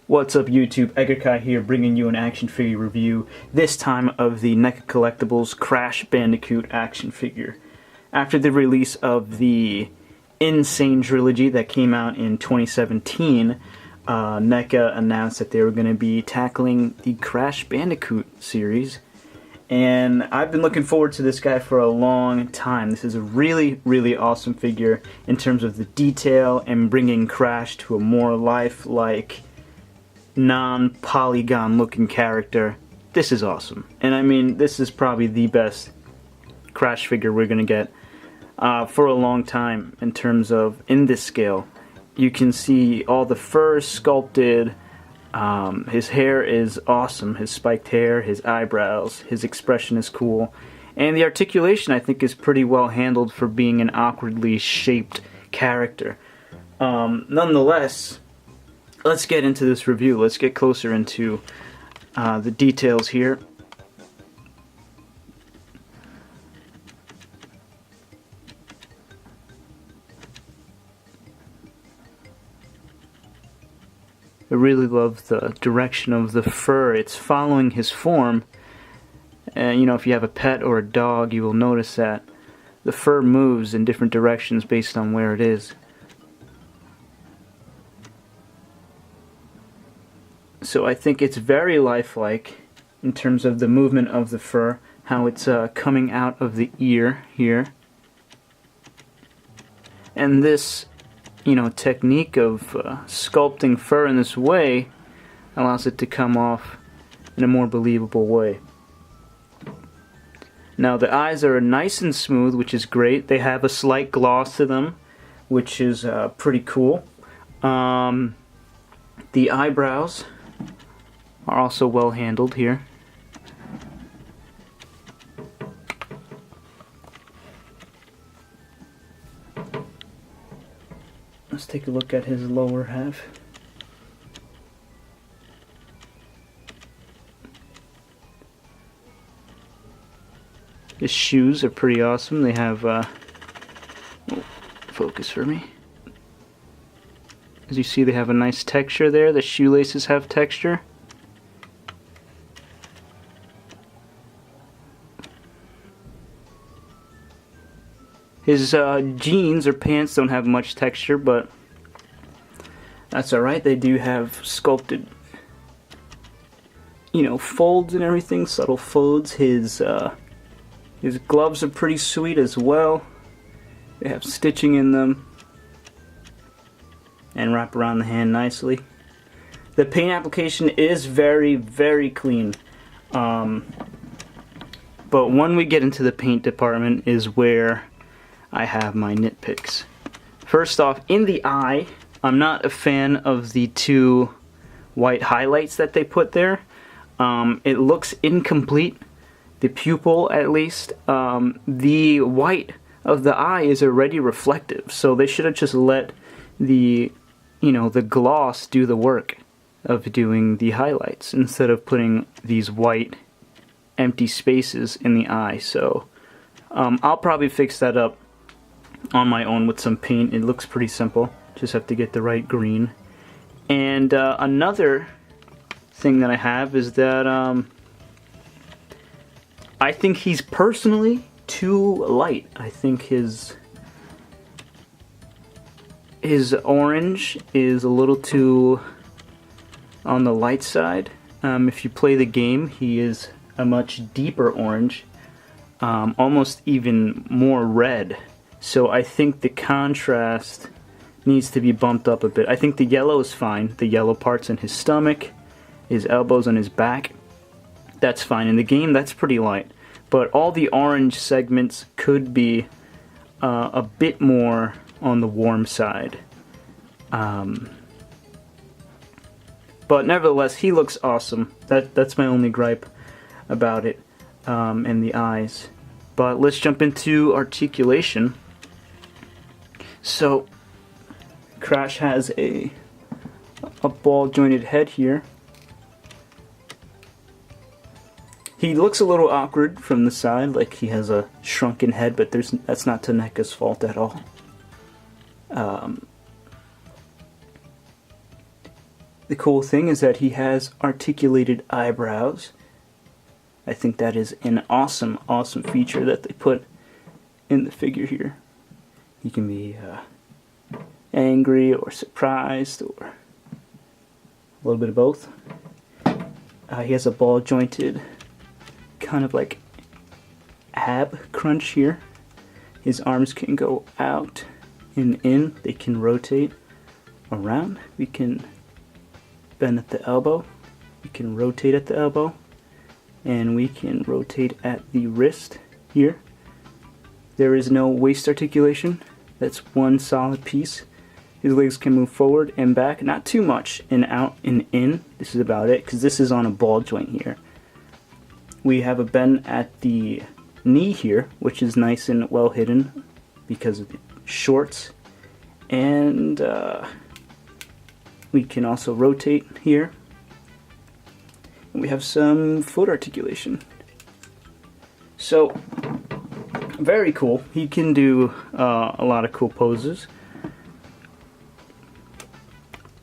What's up YouTube, Edgar here bringing you an action figure review, this time of the NECA Collectibles Crash Bandicoot action figure. After the release of the Insane trilogy that came out in 2017, NECA announced that they were going to be tackling the Crash Bandicoot series. And I've been looking forward to this guy for a long time. This is a really, really awesome figure in terms of the detail and bringing Crash to a more lifelike, non-polygon looking character. This is awesome. And I mean, this is probably the best Crash figure we're going to get for a long time in terms of in this scale. You can see all the fur sculpted. His hair is awesome, his spiked hair, his eyebrows, his expression is cool, and the articulation I think is pretty well handled for being an awkwardly shaped character. Nonetheless, let's get into this review. Let's get closer into the details here. I really love the direction of the fur. It's following his form. And you know, if you have a pet or a dog, you will notice that the fur moves in different directions based on where it is. So I think it's very lifelike in terms of the movement of the fur, how it's coming out of the ear here. And this technique of sculpting fur in this way allows it to come off in a more believable way. Now the eyes are nice and smooth, which is great. They have a slight gloss to them, which is pretty cool. The eyebrows are also well handled here. Let's take a look at his lower half. His shoes are pretty awesome. They have, focus for me. As you see, they have a nice texture there. The shoelaces have texture. His jeans or pants don't have much texture, but that's alright. They do have sculpted, folds and everything, subtle folds. His gloves are pretty sweet as well. They have stitching in them and wrap around the hand nicely. The paint application is very, very clean. But when we get into the paint department is where I have my nitpicks. First off, in the eye, I'm not a fan of the two white highlights that they put there. It looks incomplete, the pupil at least. The white of the eye is already reflective, so they should have just let the gloss do the work of doing the highlights instead of putting these white empty spaces in the eye. So I'll probably fix that up on my own with some paint. It looks pretty simple. Just have to get the right green. And another thing that I have is that I think he's personally too light. I think his orange is a little too on the light side. If you play the game, he is a much deeper orange, almost even more red. So I think the contrast needs to be bumped up a bit. I think the yellow is fine. The yellow parts in his stomach, his elbows, and his back, that's fine. In the game, that's pretty light. But all the orange segments could be a bit more on the warm side. But nevertheless, he looks awesome. That's my only gripe about it, and the eyes. But let's jump into articulation. So, Crash has a ball-jointed head here. He looks a little awkward from the side, like he has a shrunken head, but that's not to NECA's fault at all. The cool thing is that he has articulated eyebrows. I think that is an awesome, awesome feature that they put in the figure here. He can be angry or surprised or a little bit of both. He has a ball jointed kind of like ab crunch here. His arms can go out and in. They can rotate around. We can bend at the elbow. We can rotate at the elbow. And we can rotate at the wrist here. There is no waist articulation. That's one solid piece. His legs can move forward and back, not too much, and out and in. This is about it, because this is on a ball joint here. We have a bend at the knee here, which is nice and well hidden because of the shorts. And we can also rotate here. And we have some foot articulation. So, very cool. He can do a lot of cool poses.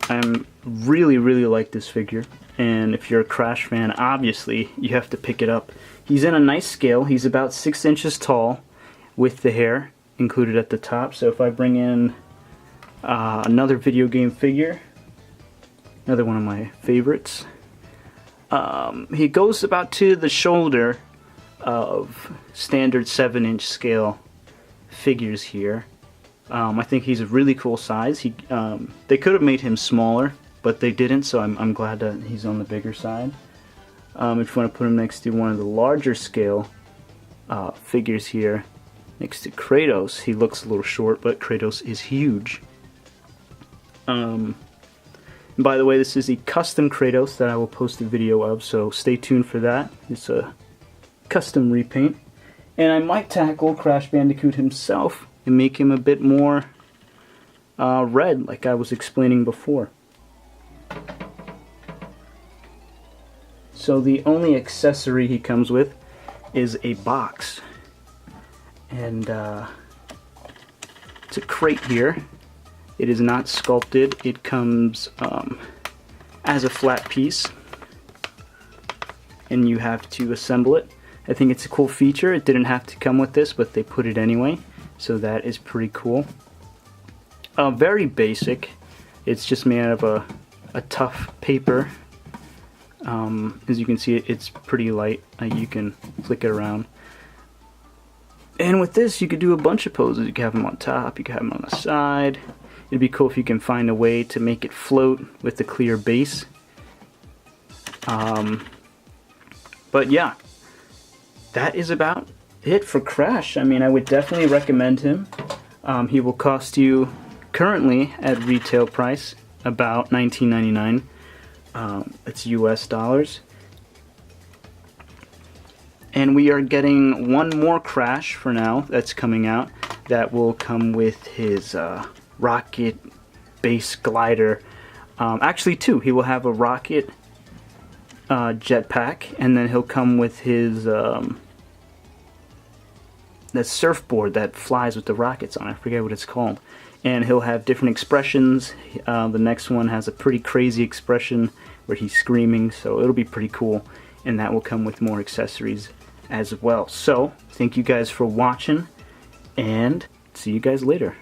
I'm really like this figure, and if you're a Crash fan, obviously you have to pick it up. He's in a nice scale. He's about 6 inches tall with the hair included at the top. So if I bring in another video game figure, another one of my favorites, he goes about to the shoulder of standard 7-inch scale figures here. I think he's a really cool size. They could have made him smaller, but they didn't, so I'm glad that he's on the bigger side. If you want to put him next to one of the larger scale figures here, next to Kratos, he looks a little short, but Kratos is huge. And by the way, this is a custom Kratos that I will post a video of, so stay tuned for that. It's a custom repaint. And I might tackle Crash Bandicoot himself and make him a bit more red, like I was explaining before. So the only accessory he comes with is a box. And it's a crate here. It is not sculpted. It comes as a flat piece, and you have to assemble it. I think it's a cool feature. It didn't have to come with this, but they put it anyway, so that is pretty cool. Very basic. It's just made out of a tough paper. As you can see, it's pretty light. You can flick it around. And with this, you could do a bunch of poses. You can have them on top, you can have them on the side. It'd be cool if you can find a way to make it float with the clear base. But yeah, that is about it for Crash. I mean, I would definitely recommend him. He will cost you, currently at retail price, about $19.99. It's US dollars. And we are getting one more Crash for now that's coming out that will come with his rocket base glider. Actually two. He will have a rocket jetpack, and then he'll come with his that surfboard that flies with the rockets on it. I forget what it's called. And he'll have different expressions. The next one has a pretty crazy expression where he's screaming, so it'll be pretty cool. And that will come with more accessories as well. So, thank you guys for watching, and see you guys later.